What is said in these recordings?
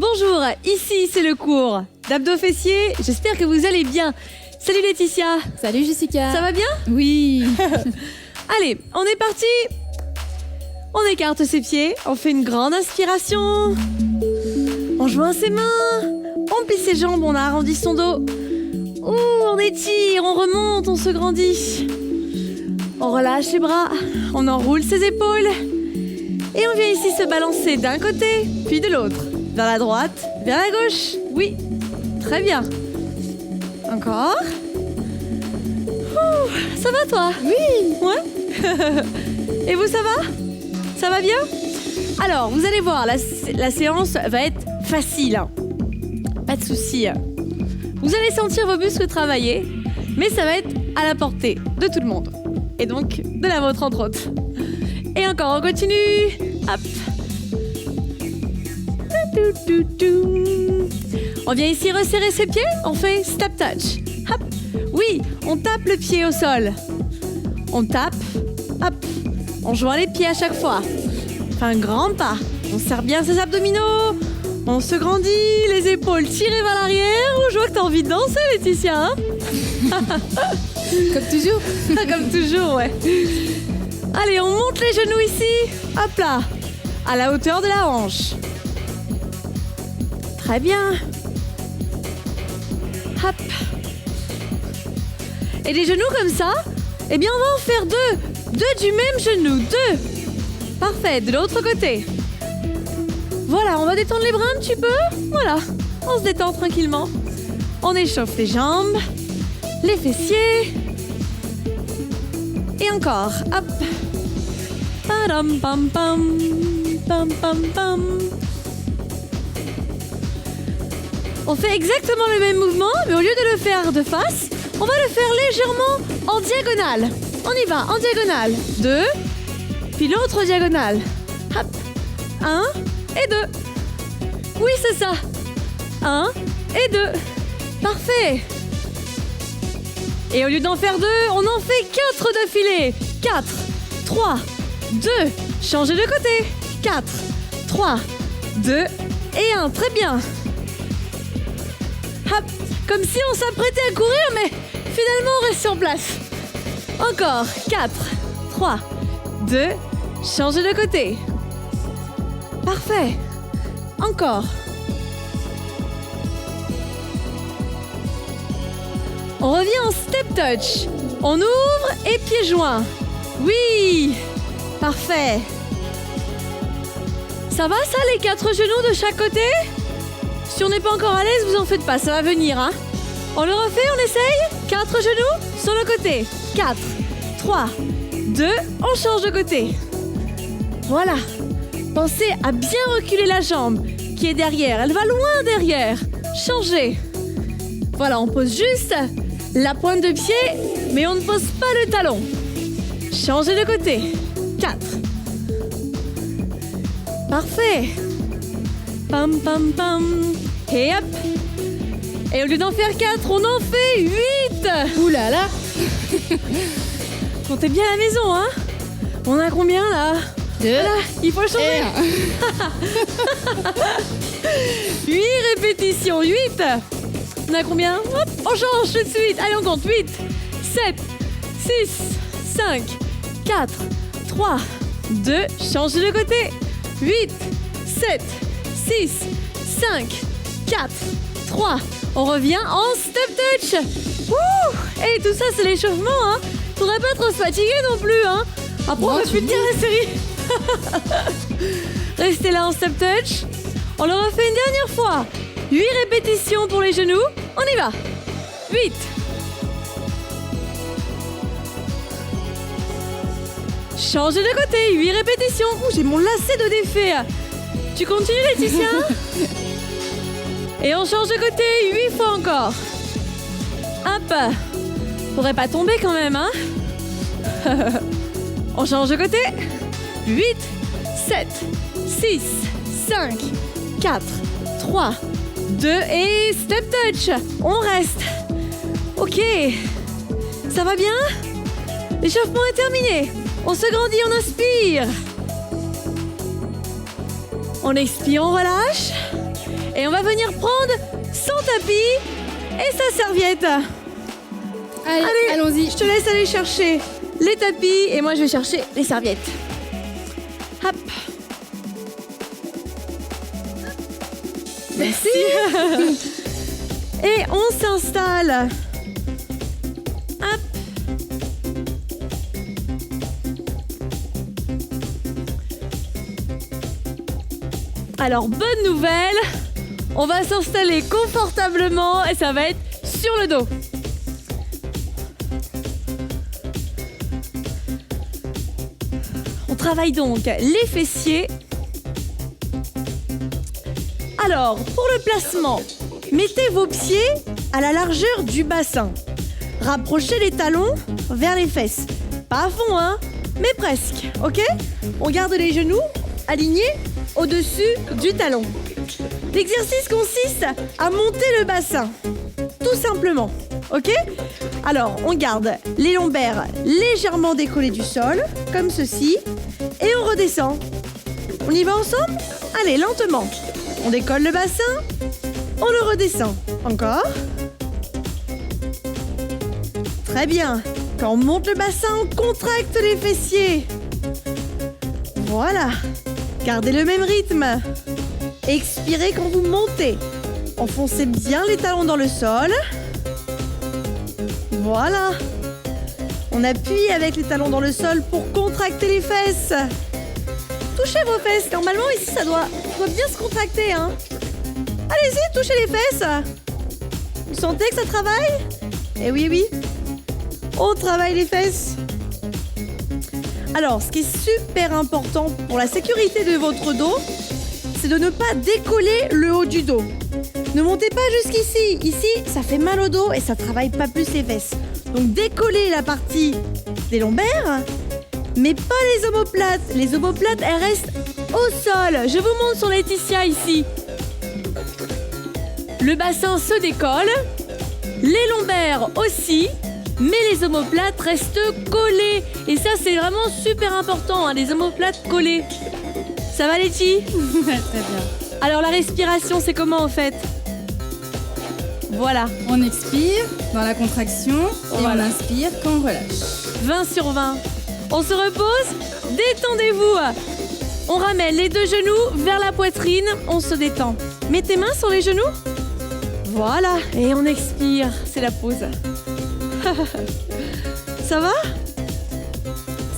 Bonjour, ici c'est le cours d'abdos fessiers, j'espère que vous allez bien. Salut Laetitia. Salut Jessica. Ça va bien? Oui. Allez, on est parti. On écarte ses pieds, on fait une grande inspiration. On joint ses mains, on plie ses jambes, on arrondit son dos. Ouh, on étire, on remonte, on se grandit. On relâche les bras, on enroule ses épaules. Et on vient ici se balancer d'un côté, puis de l'autre. Vers la droite, vers la gauche. Oui, très bien. Encore. Ouh, ça va toi? Oui. Ouais. Et vous, ça va? Ça va bien? Alors, vous allez voir, la séance va être facile. Hein. Pas de souci. Vous allez sentir vos muscles travailler, mais ça va être à la portée de tout le monde. Et donc, de la vôtre, entre autres. Et encore, on continue. Hop. On vient ici resserrer ses pieds, on fait step touch. Hop. Oui, on tape le pied au sol. On tape, hop. On joint les pieds à chaque fois. On fait un grand pas. On serre bien ses abdominaux. On se grandit, les épaules tirées vers l'arrière. Je vois que t'as envie de danser, Laetitia, hein? Comme toujours. Comme toujours, ouais. Allez, on monte les genoux ici. Hop là. À la hauteur de la hanche. Très bien. Hop. Et les genoux comme ça, eh bien on va en faire deux. Deux du même genou, deux. Parfait, de l'autre côté. Voilà, on va détendre les bras un petit peu. Voilà, on se détend tranquillement. On échauffe les jambes, les fessiers. Et encore, hop. Padam pam pam, pam pam pam. On fait exactement le même mouvement, mais au lieu de le faire de face, on va le faire légèrement en diagonale. On y va, en diagonale. 2, puis l'autre diagonale. Hop. 1 et 2. Oui, c'est ça. 1 et 2. Parfait. Et au lieu d'en faire 2, on en fait 4 d'affilée. 4, 3, 2. Changez de côté. 4, 3, 2 et 1. Très bien. Hop, comme si on s'apprêtait à courir, mais finalement on reste sur place. Encore, 4, 3, 2, changez de côté. Parfait. Encore. On revient en step touch. On ouvre et pieds joints. Oui, parfait. Ça va ça, les 4 genoux de chaque côté? Si on n'est pas encore à l'aise, vous en faites pas, ça va venir, hein. On le refait, on essaye? 4 genoux sur le côté. 4, 3, 2, on change de côté. Voilà. Pensez à bien reculer la jambe qui est derrière. Elle va loin derrière. Changez. Voilà, on pose juste la pointe de pied, mais on ne pose pas le talon. Changez de côté. 4. Parfait. Pam pam pam. Et hop. Et au lieu d'en faire 4, on en fait 8. Ouh là là. Comptez bien à la maison, hein. On a combien là? 2. Voilà, il faut changer. 8 répétitions, 8. On a combien? Hop, on change tout de suite. Allez, on compte. 8, 7, 6, 5, 4, 3, 2. Changez de côté. 8, 7, 6, 5, 4, 3. On revient en step touch. Ouh. Et tout ça, c'est l'échauffement, hein. Faudrait pas trop se fatiguer non plus, hein. Après, on va plus tenir la série. Restez là en step touch. On le refait une dernière fois. 8 répétitions pour les genoux. On y va. 8. Changez de côté. 8 répétitions. Ouh, j'ai mon lacet de défait. Tu continues, Laetitia? Et on change de côté. 8 fois encore. Hop. Faudrait pas tomber quand même, hein. On change de côté. 8, 7, 6, 5, 4, 3, 2 et step touch. On reste. Ok. Ça va bien? L'échauffement est terminé. On se grandit, on inspire. On expire, on relâche. Et on va venir prendre son tapis et sa serviette. Allez, allons-y. Je te laisse aller chercher les tapis et moi je vais chercher les serviettes. Hop. Merci. Et on s'installe. Hop. Alors, bonne nouvelle, on va s'installer confortablement et ça va être sur le dos. On travaille donc les fessiers. Alors, pour le placement, mettez vos pieds à la largeur du bassin. Rapprochez les talons vers les fesses. Pas à fond, hein, mais presque, ok? On garde les genoux alignés au-dessus du talon. L'exercice consiste à monter le bassin, tout simplement, ok? Alors, on garde les lombaires légèrement décollés du sol, comme ceci, et on redescend. On y va ensemble? Allez, lentement. On décolle le bassin, on le redescend. Encore. Très bien. Quand on monte le bassin, on contracte les fessiers. Voilà. Gardez le même rythme. Expirez quand vous montez. Enfoncez bien les talons dans le sol. Voilà. On appuie avec les talons dans le sol pour contracter les fesses. Touchez vos fesses. Normalement, ici, ça doit bien se contracter, hein. Allez-y, touchez les fesses. Vous sentez que ça travaille? Eh oui, oui. On travaille les fesses. Alors, ce qui est super important pour la sécurité de votre dos, c'est de ne pas décoller le haut du dos. Ne montez pas jusqu'ici. Ici, ça fait mal au dos et ça travaille pas plus les fesses. Donc, décollez la partie des lombaires, mais pas les omoplates. Les omoplates, elles restent au sol. Je vous montre sur Laetitia ici. Le bassin se décolle, les lombaires aussi, mais les omoplates restent collées. Et ça, c'est vraiment super important, hein, les omoplates collées. Ça va, Letty? Très bien. Alors, la respiration, c'est comment, en fait? Voilà. On expire dans la contraction et Voilà. on inspire quand on relâche. 20 sur 20. On se repose, détendez-vous. On ramène les deux genoux vers la poitrine, on se détend. Mettez tes mains sur les genoux. Voilà, et on expire, c'est la pause. Ça va?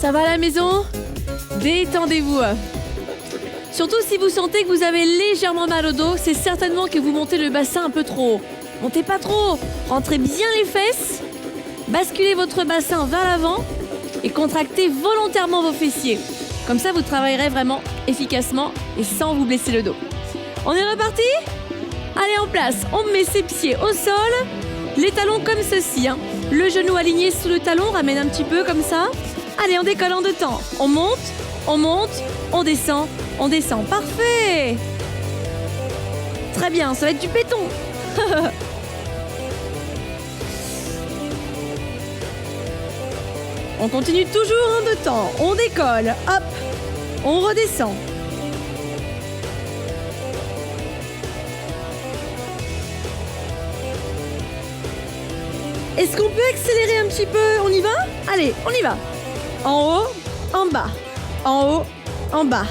Ça va à la maison? Détendez-vous. Surtout si vous sentez que vous avez légèrement mal au dos, c'est certainement que vous montez le bassin un peu trop haut. Montez pas trop, rentrez bien les fesses, basculez votre bassin vers l'avant et contractez volontairement vos fessiers. Comme ça, vous travaillerez vraiment efficacement et sans vous blesser le dos. On est reparti? Allez, en place, on met ses pieds au sol, les talons comme ceci, hein. Le genou aligné sous le talon, ramène un petit peu comme ça. Allez, on décolle en 2 temps. On monte, on descend, parfait. Très bien, ça va être du béton. On continue toujours en 2 temps. On décolle, hop, on redescend. Est-ce qu'on peut accélérer un petit peu? On y va? Allez, on y va. En haut, en bas. En haut, en bas.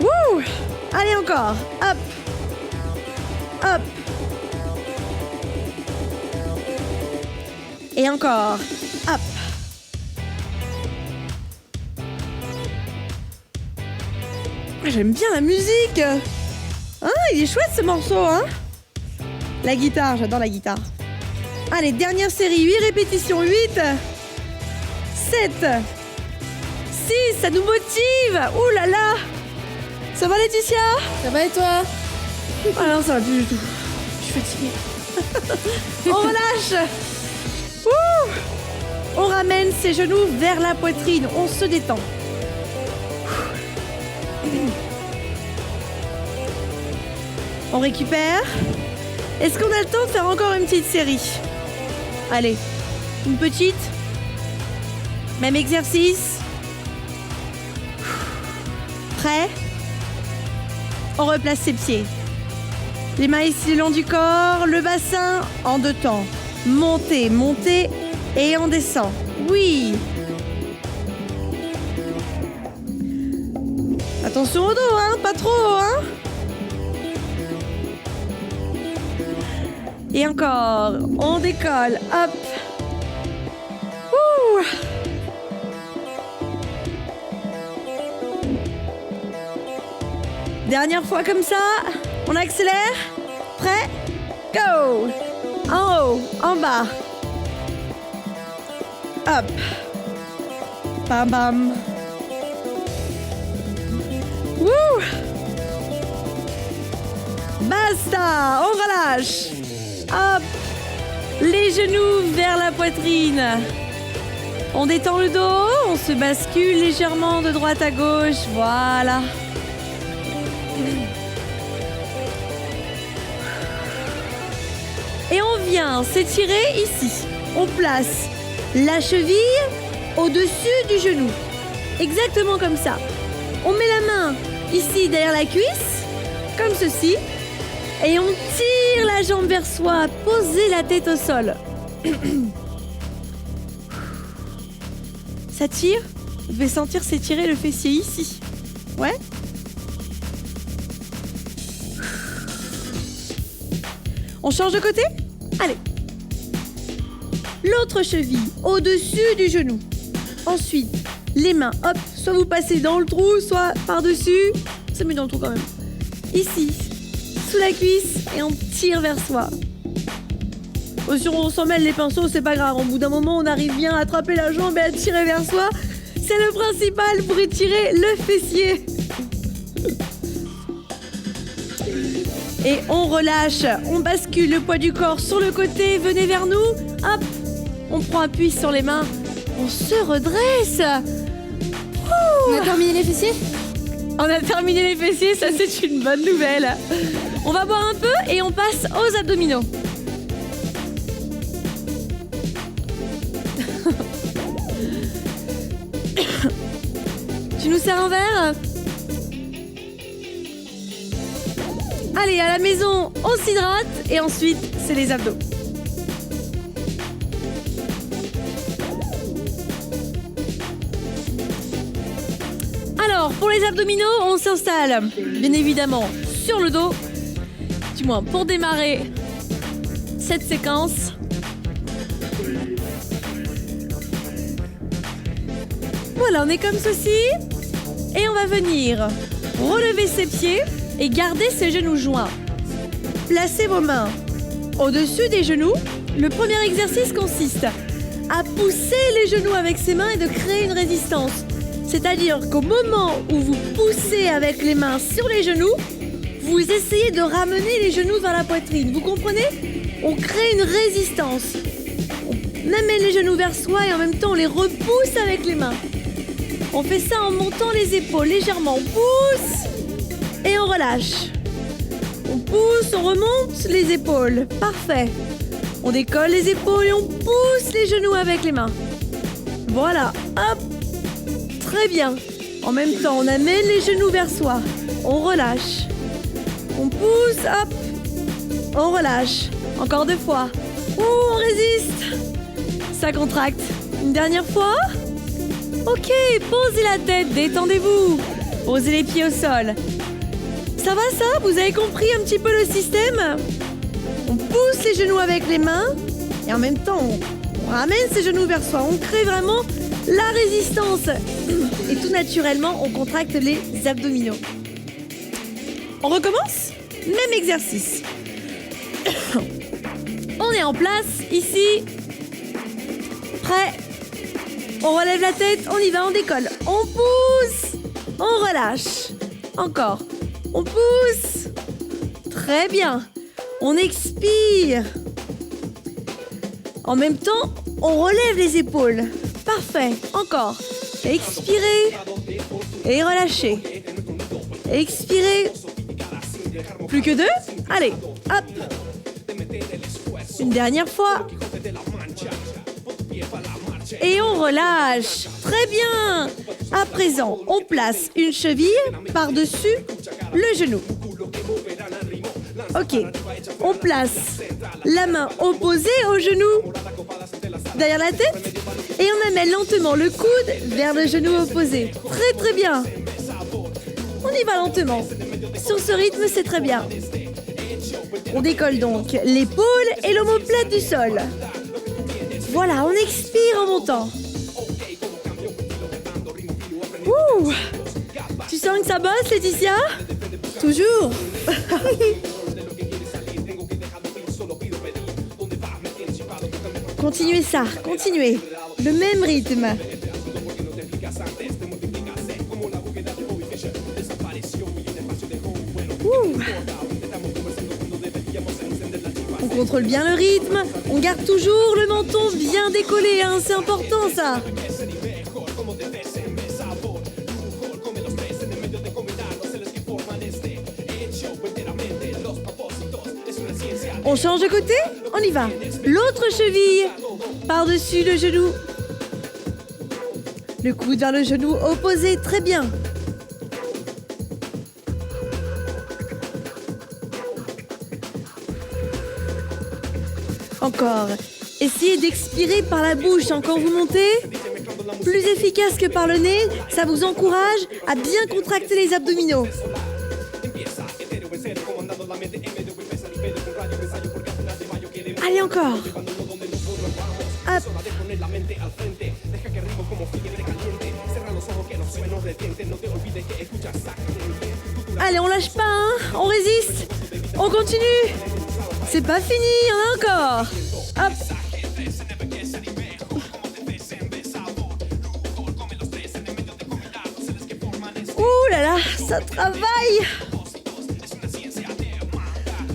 Wouh! Allez, encore. Hop. Hop. Et encore. Hop. J'aime bien la musique. Hein, il est chouette ce morceau, hein? La guitare, j'adore la guitare. Allez, dernière série, 8 répétitions, 8, 7, 6, ça nous motive. Ouh là là. Ça va, Laetitia? Ça va et toi? Ah non, ça va plus du tout. Je suis fatiguée. On relâche. Ouh. On ramène ses genoux vers la poitrine, on se détend. On récupère. Est-ce qu'on a le temps de faire encore une petite série? Allez, une petite. Même exercice. Prêt? On replace ses pieds. Les mains ici le long du corps, le bassin en 2 temps. Montez, montez et on descend. Oui. Attention au dos, hein, pas trop, hein. Et encore, on décolle, hop. Ouh. Dernière fois comme ça, on accélère. Prêt? Go! En haut, en bas. Hop. Bam bam. Wouh! Basta! On relâche. Hop! Les genoux vers la poitrine. On détend le dos, on se bascule légèrement de droite à gauche. Voilà. Et on vient s'étirer ici. On place la cheville au-dessus du genou. Exactement comme ça. On met la main ici derrière la cuisse, comme ceci. Et on tire la jambe vers soi. Posez la tête au sol. Ça tire. Vous pouvez sentir s'étirer le fessier ici. Ouais. On change de côté? Allez. L'autre cheville au-dessus du genou. Ensuite, les mains, hop, soit vous passez dans le trou, soit par-dessus. C'est mieux dans le trou quand même. Ici, sous la cuisse, et on tire vers soi. Oh, si on s'en mêle les pinceaux, c'est pas grave. Au bout d'un moment, on arrive bien à attraper la jambe et à tirer vers soi. C'est le principal pour étirer le fessier. Et on relâche, on bascule le poids du corps sur le côté, venez vers nous, hop, on prend appui sur les mains, on se redresse. On a terminé les fessiers? On a terminé les fessiers, ça c'est une bonne nouvelle. On va boire un peu et on passe aux abdominaux. Tu nous sers un verre ? Allez, à la maison, on s'hydrate et ensuite, c'est les abdos. Alors, pour les abdominaux, on s'installe, bien évidemment, sur le dos. Du moins, pour démarrer cette séquence. Voilà, on est comme ceci. Et on va venir relever ses pieds et garder ses genoux joints. Placez vos mains au-dessus des genoux. Le premier exercice consiste à pousser les genoux avec ses mains et de créer une résistance. C'est-à-dire qu'au moment où vous poussez avec les mains sur les genoux, vous essayez de ramener les genoux vers la poitrine. Vous comprenez? On crée une résistance. On amène les genoux vers soi et en même temps on les repousse avec les mains. On fait ça en montant les épaules légèrement. On pousse et on relâche. On pousse, on remonte les épaules. Parfait. On décolle les épaules et on pousse les genoux avec les mains. Voilà. Hop. Très bien. En même temps, on amène les genoux vers soi. On relâche. On pousse, hop. On relâche. Encore 2 fois. On résiste. Ça contracte. Une dernière fois. Ok, posez la tête, détendez-vous. Posez les pieds au sol. Ça va ça? Vous avez compris un petit peu le système? On pousse les genoux avec les mains et en même temps, on ramène ses genoux vers soi. On crée vraiment la résistance. Et tout naturellement, on contracte les abdominaux. On recommence? Même exercice. On est en place, ici. Prêt? On relève la tête, on y va, on décolle. On pousse, on relâche. Encore. On pousse. Très bien. On expire. En même temps, on relève les épaules. Parfait. Encore. Expirez. Et relâchez. Expirez. Plus que 2. Allez, hop. Une dernière fois. Et on relâche. Très bien. À présent, on place une cheville par-dessus le genou. Ok, on place la main opposée au genou derrière la tête et on amène lentement le coude vers le genou opposé. Très très bien. On y va lentement. Sur ce rythme, c'est très bien. On décolle donc l'épaule et l'omoplate du sol. Voilà, on expire en montant. Ouh! Tu sens que ça bosse, Laetitia? Toujours. Continuez ça, continuez. Le même rythme. Ouh. On contrôle bien le rythme. On garde toujours le menton bien décollé, hein, c'est important ça. On change de côté? On y va. L'autre cheville par-dessus le genou. Le coude vers le genou opposé, très bien. Encore. Essayez d'expirer par la bouche hein, quand vous montez. Plus efficace que par le nez, ça vous encourage à bien contracter les abdominaux. Allez encore. Hop. Allez, on lâche pas, hein. On résiste. On continue. C'est pas fini, il y en a encore. Hop. Ouh là là, ça travaille.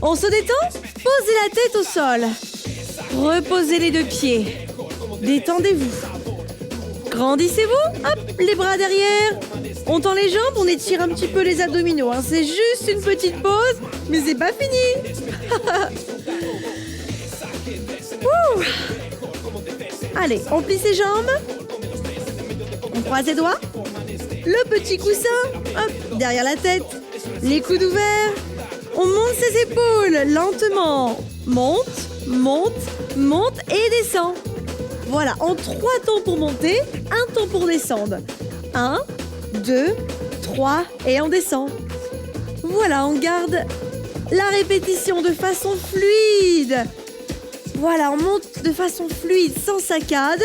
On se détend? Posez la tête au sol. Reposez les deux pieds. Détendez-vous. Grandissez-vous. Hop, les bras derrière. On tend les jambes, on étire un petit peu les abdominaux. Hein. C'est juste une petite pause, mais c'est pas fini. Ouh. Allez, on plie ses jambes. On croise les doigts. Le petit coussin, hop, derrière la tête. Les coudes ouverts. On monte ses épaules lentement. Monte, monte, monte et descend. Voilà, en 3 temps pour monter, 1 temps pour descendre. 1, 2, 3 et on descend. Voilà, on garde la répétition de façon fluide. Voilà, on monte de façon fluide, sans saccade.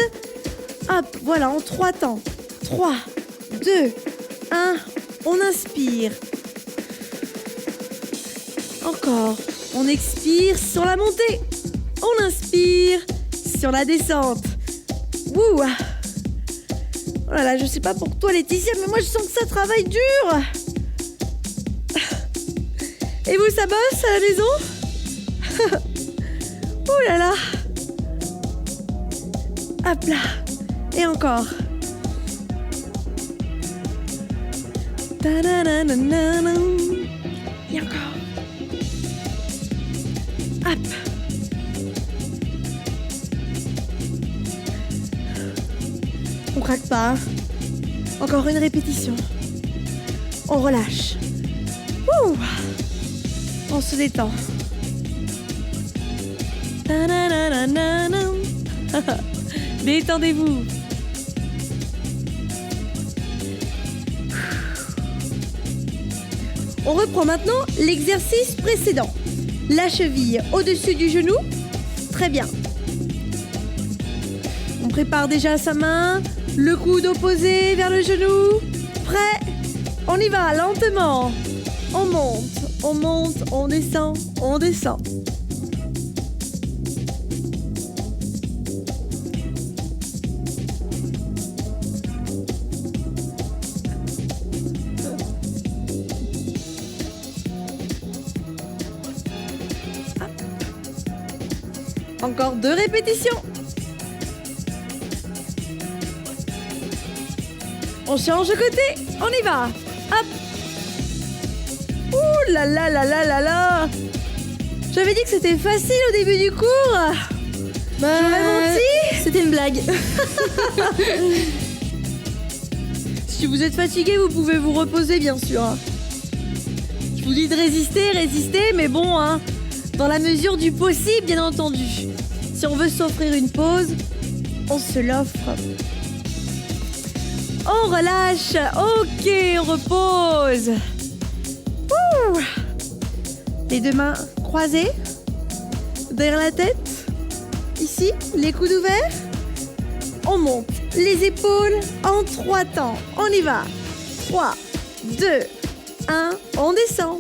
Hop, voilà, en 3 temps. 3, 2, 1, on inspire. Encore, on expire sur la montée. On inspire sur la descente. Ouh. Oh là là, je sais pas pour toi Laetitia, mais moi je sens que ça travaille dur. Et vous, ça bosse à la maison? Ouh là là. Hop là. Et encore. Ta-da-da-da-da-da. Et encore. Hop. On craque pas. Hein. Encore une répétition. On relâche. Ouh. On se détend. Détendez-vous. On reprend maintenant l'exercice précédent. La cheville au-dessus du genou. Très bien. On prépare déjà sa main. Le coude opposé vers le genou. Prêt? On y va lentement. On monte, on monte, on descend, on descend. Encore 2 répétitions. On change de côté. On y va. Hop. Ouh là là là là là là. J'avais dit que c'était facile au début du cours. J'aurais menti. C'était une blague. Si vous êtes fatigué, vous pouvez vous reposer, bien sûr. Je vous dis de résister, mais bon, hein, dans la mesure du possible, bien entendu. Si on veut s'offrir une pause, on se l'offre. On relâche. Ok, on repose. Ouh. Les deux mains croisées derrière la tête. Ici, les coudes ouverts. On monte les épaules en 3 temps. On y va. 3, 2, 1. On descend.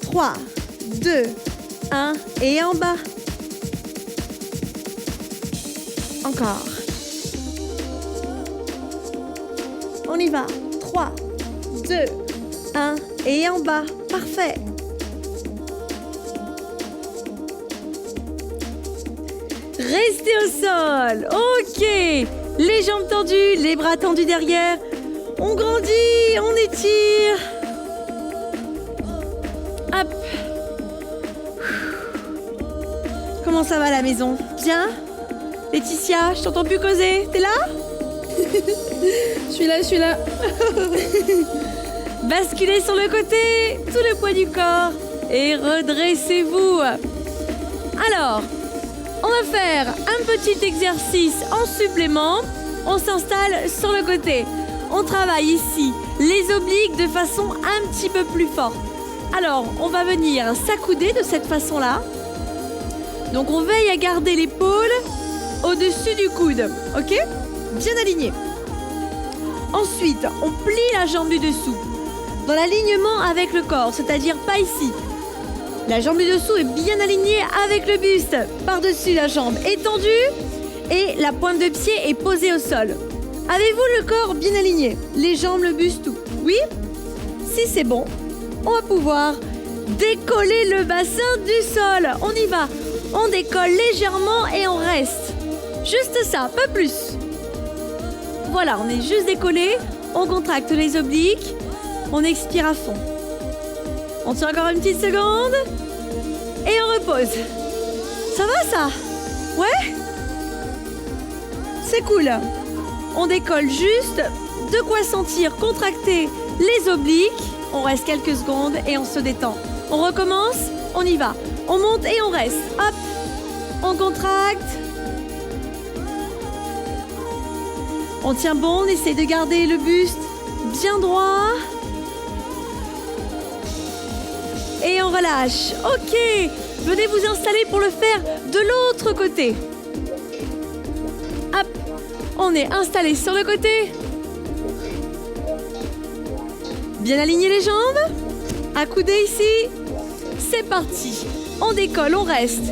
3, 2, 1. Et en bas. Encore. On y va. 3, 2, 1. Et en bas. Parfait. Restez au sol. Ok. Les jambes tendues, les bras tendus derrière. On grandit, on étire. Hop. Comment ça va à la maison? Bien? Laetitia, je t'entends plus causer. T'es là? Je suis là. Basculez sur le côté, tout le poids du corps et redressez-vous. Alors, on va faire un petit exercice en supplément. On s'installe sur le côté. On travaille ici les obliques de façon un petit peu plus forte. Alors, on va venir s'accouder de cette façon-là. Donc, on veille à garder l'épaule au-dessus du coude. Ok? Bien aligné. Ensuite, on plie la jambe du dessous dans l'alignement avec le corps, c'est-à-dire pas ici. La jambe du dessous est bien alignée avec le buste. Par-dessus, la jambe étendue et la pointe de pied est posée au sol. Avez-vous le corps bien aligné? Les jambes, le buste, tout? Oui? Si c'est bon, on va pouvoir décoller le bassin du sol. On y va. On décolle légèrement et on reste. Juste ça, pas plus. Voilà, on est juste décollé. On contracte les obliques. On expire à fond. On tient encore une petite seconde. Et on repose. Ça va ça? Ouais? C'est cool. On décolle juste. De quoi sentir contracter les obliques. On reste quelques secondes et on se détend. On recommence. On y va. On monte et on reste. Hop. On contracte. On tient bon. On essaie de garder le buste bien droit. Et on relâche. Ok. Venez vous installer pour le faire de l'autre côté. Hop. On est installé sur le côté. Bien aligner les jambes. Accoudé ici. C'est parti. On décolle, on reste.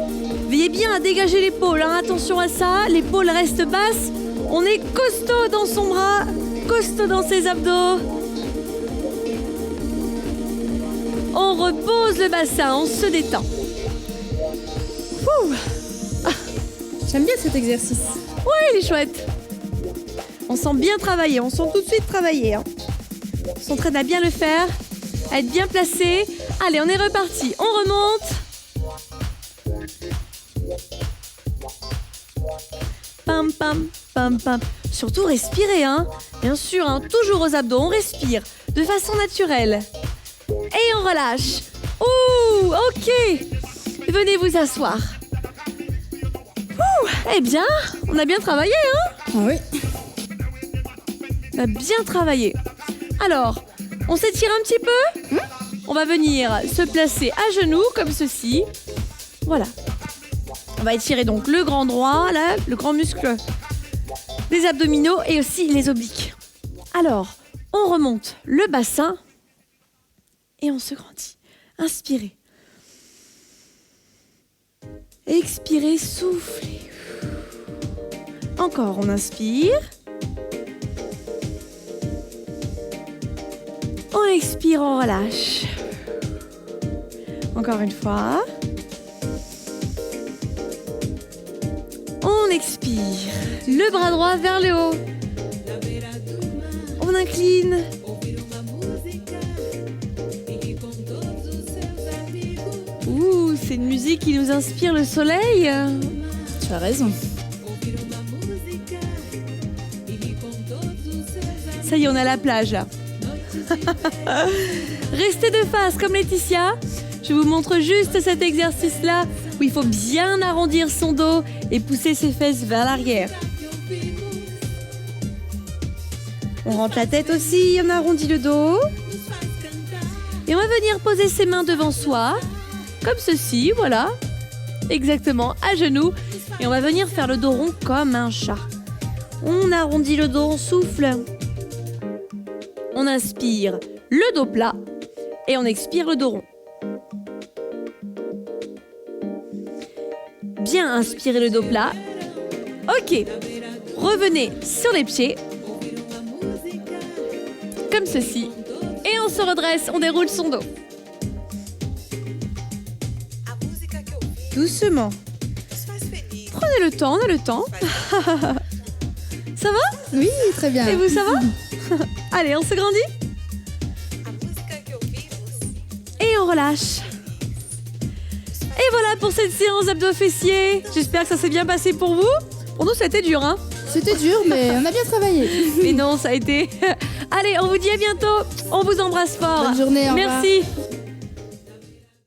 Veillez bien à dégager l'épaule. Hein. Attention à ça. L'épaule reste basse. On est costaud dans son bras. Costaud dans ses abdos. On repose le bassin, on se détend. Ouh. Ah. J'aime bien cet exercice. Ouais, il est chouette. On sent bien travailler, on sent tout de suite travailler. Hein. On s'entraîne à bien le faire, à être bien placé. Allez, on est reparti, on remonte. Pam, pam, pam, pam. Surtout respirer, hein. Bien sûr, hein, toujours aux abdos, on respire de façon naturelle. Et on relâche. Ouh, ok. Venez vous asseoir. Ouh, eh bien, on a bien travaillé, hein? Ah oui. On a bien travaillé. Alors, on s'étire un petit peu. On va venir se placer à genoux, comme ceci. Voilà. On va étirer donc le grand droit, là, le grand muscle des abdominaux et aussi les obliques. Alors, on remonte le bassin. Et on se grandit. Inspirez. Expirez, soufflez. Encore, on inspire. On expire, on relâche. Encore une fois. On expire. Le bras droit vers le haut. On incline. Ouh, c'est une musique qui nous inspire le soleil. Tu as raison. Ça y est, on est à la plage là. Restez de face comme Laetitia. Je vous montre juste cet exercice-là où il faut bien arrondir son dos et pousser ses fesses vers l'arrière. On rentre la tête aussi, on arrondit le dos. Et on va venir poser ses mains devant soi, comme ceci, voilà. Exactement, à genoux. Et on va venir faire le dos rond comme un chat. On arrondit le dos, on souffle. On inspire le dos plat et on expire le dos rond. Bien inspirez le dos plat. Ok, revenez sur les pieds. Comme ceci. Et on se redresse, on déroule son dos. Doucement. Prenez le temps, on a le temps. Ça va? Oui, très bien. Et vous, ça va? Allez, on se grandit. Et on relâche. Et voilà pour cette séance d'abdos fessiers. J'espère que ça s'est bien passé pour vous. Pour nous, ça a été dur, hein? C'était dur, mais on a bien travaillé. Mais non, ça a été... Allez, on vous dit à bientôt. On vous embrasse fort. Bonne journée, au revoir. Merci.